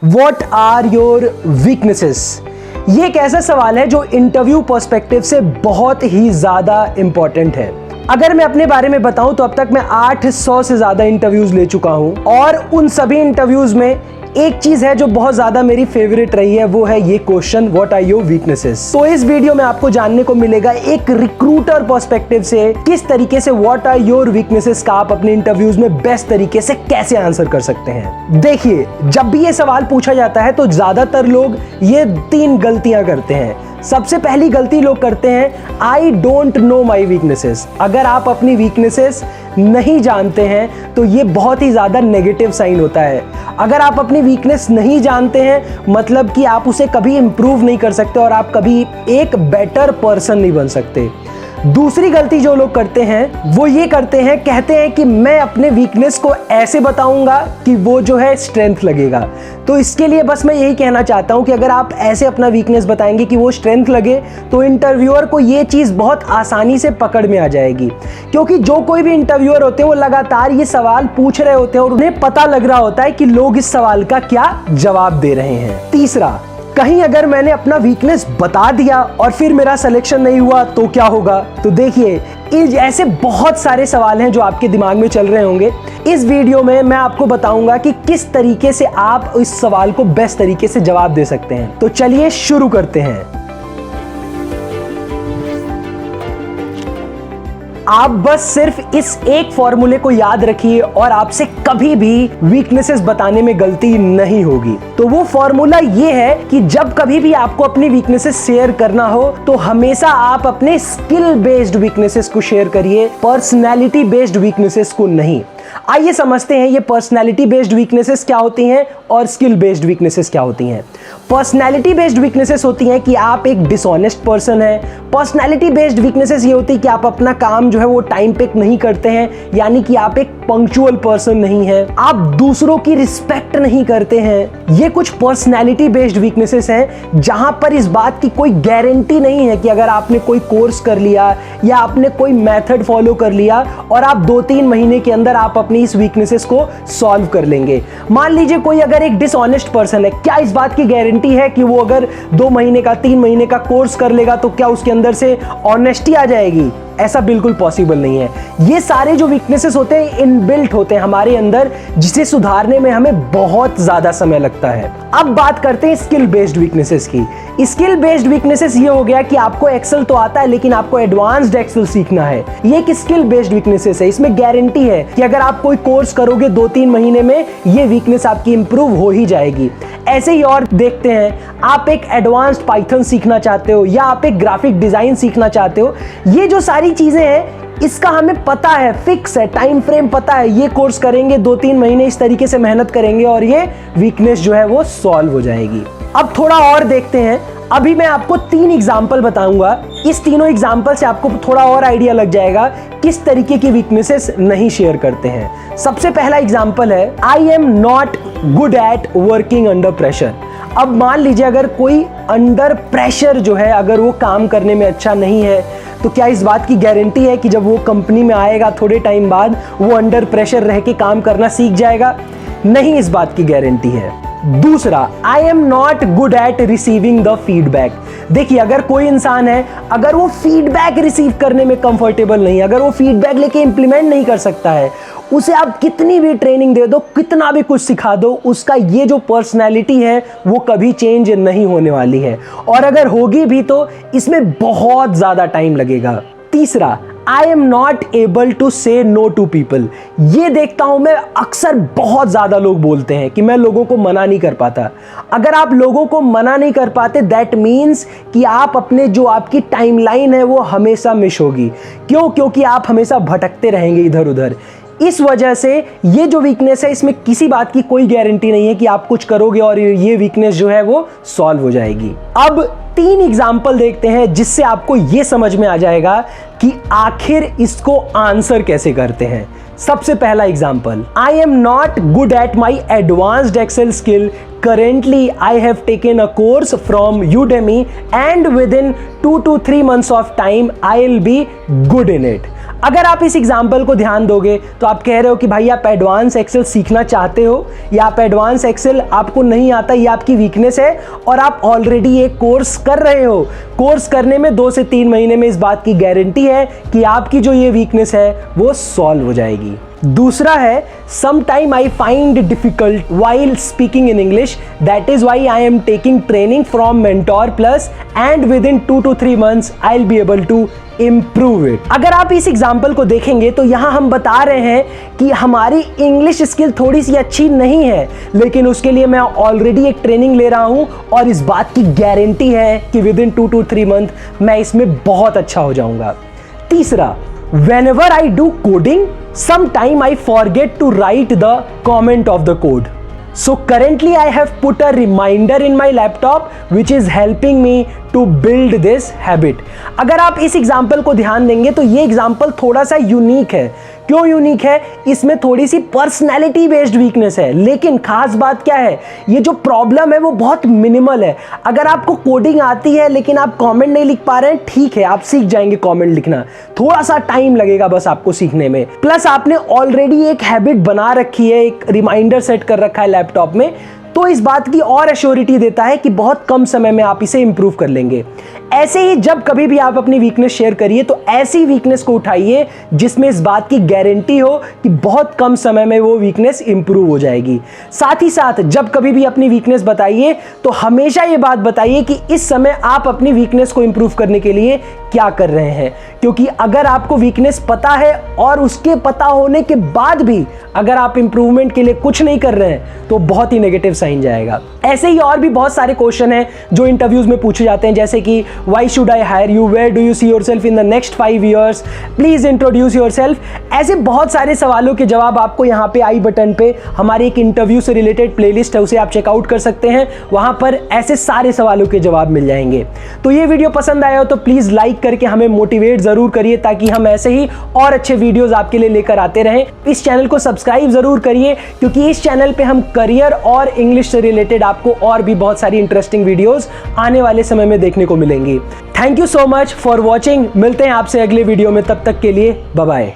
What are your weaknesses? ये एक ऐसा सवाल है जो इंटरव्यू पर्सपेक्टिव से बहुत ही ज़्यादा इंपॉर्टेंट है। अगर मैं अपने बारे में बताऊं तो अब तक मैं 800 से ज़्यादा इंटरव्यूज़ ले चुका हूं और उन सभी इंटरव्यूज़ में एक चीज है जो बहुत ज्यादा मेरी फेवरेट रही है, वो है ये question, what are your weaknesses. तो इस वीडियो में आपको जानने को मिलेगा एक रिक्रूटर पर्सपेक्टिव से किस तरीके से व्हाट आर योर वीकनेसेस का आप अपने इंटरव्यूज में बेस्ट तरीके से कैसे आंसर कर सकते हैं। देखिए, जब भी ये सवाल पूछा जाता है तो ज्यादातर लोग ये 3 गलतियां करते हैं। सबसे पहली गलती लोग करते हैं, I don't know my weaknesses. अगर आप अपनी वीकनेसेस नहीं जानते हैं तो ये बहुत ही ज़्यादा नेगेटिव साइन होता है। अगर आप अपनी वीकनेस नहीं जानते हैं मतलब कि आप उसे कभी इंप्रूव नहीं कर सकते और आप कभी एक बेटर पर्सन नहीं बन सकते। दूसरी गलती जो लोग करते हैं वो ये करते हैं, कहते हैं कि मैं अपने वीकनेस को ऐसे बताऊंगा कि वो जो है स्ट्रेंथ लगेगा। तो इसके लिए बस मैं यही कहना चाहता हूं कि अगर आप ऐसे अपना वीकनेस बताएंगे कि वो स्ट्रेंथ लगे तो इंटरव्यूअर को ये चीज़ बहुत आसानी से पकड़ में आ जाएगी, क्योंकि जो कोई भी इंटरव्यूअर होते हैं वो लगातार ये सवाल पूछ रहे होते हैं और उन्हें पता लग रहा होता है कि लोग इस सवाल का क्या जवाब दे रहे हैं। तीसरा, कहीं अगर मैंने अपना वीकनेस बता दिया और फिर मेरा सिलेक्शन नहीं हुआ तो क्या होगा? तो देखिए, ऐसे बहुत सारे सवाल हैं जो आपके दिमाग में चल रहे होंगे। इस वीडियो में मैं आपको बताऊंगा कि किस तरीके से आप इस सवाल को बेस्ट तरीके से जवाब दे सकते हैं। तो चलिए शुरू करते हैं। आप बस सिर्फ इस एक फॉर्मूले को याद रखिए और आपसे कभी भी वीकनेसेस बताने में गलती नहीं होगी। तो वो फॉर्मूला ये है कि जब कभी भी आपको अपनी वीकनेसेस शेयर करना हो तो हमेशा आप अपने स्किल बेस्ड वीकनेसेस को शेयर करिए, पर्सनैलिटी बेस्ड वीकनेसेस को नहीं। आइए समझते हैं ये पर्सनैलिटी बेस्ड वीकनेसेस क्या होती हैं और स्किल बेस्ड वीकनेसेस क्या होती हैं। पर्सनैलिटी बेस्ड वीकनेसेस होती हैं कि आप एक डिसऑनेस्ट पर्सन है। पर्सनैलिटी बेस्ड वीकनेसेस ये होती है कि आप अपना काम जो है वो टाइम पे नहीं करते हैं, यानी कि आप एक पंक्चुअल पर्सन नहीं है। आप दूसरों की रिस्पेक्ट नहीं करते हैं। ये कुछ पर्सनैलिटी बेस्ड वीकनेसेस हैं जहां पर इस बात की कोई गारंटी नहीं है कि अगर आपने कोई कोर्स कर लिया या आपने कोई मेथड फॉलो कर लिया और आप 2-3 महीने के अंदर आप अपनी इस वीकनेसेस को सॉल्व कर लेंगे। मान लीजिए कोई अगर एक डिसऑनेस्ट पर्सन है, क्या इस बात की गारंटी है कि वो अगर 2 महीने का 3 महीने का कोर्स कर लेगा तो क्या उसके अंदर से ऑनेस्टी आ जाएगी? ऐसा बिल्कुल पॉसिबल नहीं है। ये सारे जो वीकनेसेस होते हैं इनबिल्ट होते हैं हमारे अंदर, जिसे सुधारने में हमें बहुत ज्यादा समय लगता है। अब बात करते हैं स्किल बेस्ड वीकनेसेस की। स्किल बेस्ड वीकनेसेस ये हो गया कि आपको एक्सेल तो आता है लेकिन आपको एडवांस्ड एक्सेल सीखना है। ये एक स्किल बेस्ड वीकनेसेस है। इसमें गारंटी है कि अगर आप कोई कोर्स करोगे 2-3 महीने में ये वीकनेस आपकी इंप्रूव हो ही जाएगी। ऐसे ही और देखते हैं, आप एक एडवांस्ड पाइथन सीखना चाहते हो या आप एक ग्राफिक डिजाइन सीखना चाहते हो, ये जो सारी चीजें हैं इसका हमें पता है, फिक्स है, टाइम फ्रेम पता है, ये कोर्स करेंगे 2-3 महीने इस तरीके से मेहनत करेंगे और ये वीकनेस जो है वो सॉल्व हो जाएगी। अब थोड़ा और देखते हैं। अभी मैं आपको 3 एग्जाम्पल बताऊंगा। इस तीनों एग्जाम्पल से आपको थोड़ा और आइडिया लग जाएगा किस तरीके की वीकनेसेस नहीं शेयर करते हैं। सबसे पहला एग्जाम्पल है, आई am not good eight working under pressure. अब मान लीजिए अगर कोई अंडर प्रेशर जो है अगर वो काम करने में अच्छा नहीं है तो क्या इस बात की गारंटी है कि जब वो कंपनी में आएगा थोड़े टाइम बाद वो अंडर प्रेशर रह के काम करना सीख जाएगा? नहीं, इस बात की गारंटी है। दूसरा, आई am not good eight receiving the feedback. देखिए, अगर कोई इंसान है, अगर वो फीडबैक रिसीव करने में कंफर्टेबल नहीं, अगर वो फीडबैक लेके इंप्लीमेंट नहीं कर सकता है, उसे आप कितनी भी ट्रेनिंग दे दो, कितना भी कुछ सिखा दो, उसका ये जो पर्सनैलिटी है वो कभी चेंज नहीं होने वाली है और अगर होगी भी तो इसमें बहुत ज़्यादा टाइम लगेगा। तीसरा, I am not able to say no to people. ये देखता हूं मैं अक्सर, बहुत ज़्यादा लोग बोलते हैं कि मैं लोगों को मना नहीं कर पाता। अगर आप लोगों को मना नहीं कर पाते, दैट मीन्स कि आप अपने जो आपकी टाइमलाइन है वो हमेशा मिस होगी। क्यों? क्योंकि आप हमेशा भटकते रहेंगे इधर उधर। इस वजह से ये जो वीकनेस है इसमें किसी बात की कोई गारंटी नहीं है कि आप कुछ करोगे और ये वीकनेस जो है वो सॉल्व हो जाएगी। अब 3 एग्जाम्पल देखते हैं जिससे आपको ये समझ में आ जाएगा कि आखिर इसको आंसर कैसे करते हैं। सबसे पहला example, I am not good at my advanced Excel skill. Currently, I have taken a course from Udemy and within 2 to 3 months of time, I'll be good in it. अगर आप इस एग्जाम्पल को ध्यान दोगे तो आप कह रहे हो कि भाई आप एडवांस एक्सेल सीखना चाहते हो या आप एडवांस एक्सेल आपको नहीं आता, ये आपकी वीकनेस है और आप ऑलरेडी एक कोर्स कर रहे हो। कोर्स करने में 2 से 3 महीने में इस बात की गारंटी है कि आपकी जो ये वीकनेस है वो सॉल्व हो जाएगी। दूसरा है sometime I find difficult while speaking in English, that is why I am taking training from Mentor Plus and within 2 to 3 months I'll be able to improve it। अगर आप इस एग्जाम्पल को देखेंगे तो यहां हम बता रहे हैं कि हमारी इंग्लिश स्किल थोड़ी सी अच्छी नहीं है, लेकिन उसके लिए मैं ऑलरेडी एक ट्रेनिंग ले रहा हूं और इस बात की गारंटी है कि विद इन 2 to 3 मंथ मैं इसमें बहुत अच्छा हो जाऊंगा। तीसरा, whenever I do coding, sometime I forget to write the comment of the code. So currently I have put a reminder in my laptop which is helping me to build this habit। अगर आप इस example को ध्यान देंगे तो ये example थोड़ा सा यूनिक है। क्यों यूनिक है? इसमें थोड़ी सी पर्सनैलिटी बेस्ड वीकनेस है, लेकिन खास बात क्या है, ये जो प्रॉब्लम है वो बहुत मिनिमल है। अगर आपको कोडिंग आती है लेकिन आप कमेंट नहीं लिख पा रहे हैं, ठीक है, आप सीख जाएंगे कमेंट लिखना, थोड़ा सा टाइम लगेगा बस आपको सीखने में। प्लस आपने ऑलरेडी एक हैबिट बना रखी है, एक रिमाइंडर सेट कर रखा है लैपटॉप में, तो इस बात की और एश्योरिटी देता है कि बहुत कम समय में आप इसे इंप्रूव कर लेंगे। ऐसे ही जब कभी भी आप अपनी वीकनेस शेयर करिए तो ऐसी वीकनेस को उठाइए जिसमें इस बात की गारंटी हो कि बहुत कम समय में वो वीकनेस इंप्रूव हो जाएगी। साथ ही साथ जब कभी भी अपनी वीकनेस बताइए तो हमेशा ये बात बताइए कि इस समय आप अपनी वीकनेस को इंप्रूव करने के लिए क्या कर रहे हैं, क्योंकि अगर आपको वीकनेस पता है और उसके पता होने के बाद भी अगर आप इंप्रूवमेंट के लिए कुछ नहीं कर रहे हैं तो बहुत ही नेगेटिव साइन जाएगा। ऐसे ही और भी बहुत सारे क्वेश्चन हैं जो इंटरव्यूज में पूछे जाते हैं, जैसे कि why should I hire you, where do you see yourself in the next 5 years, please introduce yourself. ऐसे बहुत सारे सवालों के जवाब आपको यहाँ पे आई बटन पे हमारी एक इंटरव्यू से रिलेटेड प्लेलिस्ट है, उसे आप चेकआउट कर सकते हैं। वहां पर ऐसे सारे सवालों के जवाब मिल जाएंगे। तो ये वीडियो पसंद आया हो तो प्लीज लाइक करके हमें मोटिवेट जरूर करिए ताकि हम ऐसे ही और अच्छे वीडियोस आपके लिए लेकर आते रहें। इस चैनल को सब्सक्राइब जरूर करिए क्योंकि इस चैनल पे हम करियर और इंग्लिश से रिलेटेड आपको और भी बहुत सारी इंटरेस्टिंग वीडियोस आने वाले समय में देखने को मिलेंगी। Thank you so much for watching. मिलते हैं आपसे अगले वीडियो में, तब तक के लिए बाय बाय।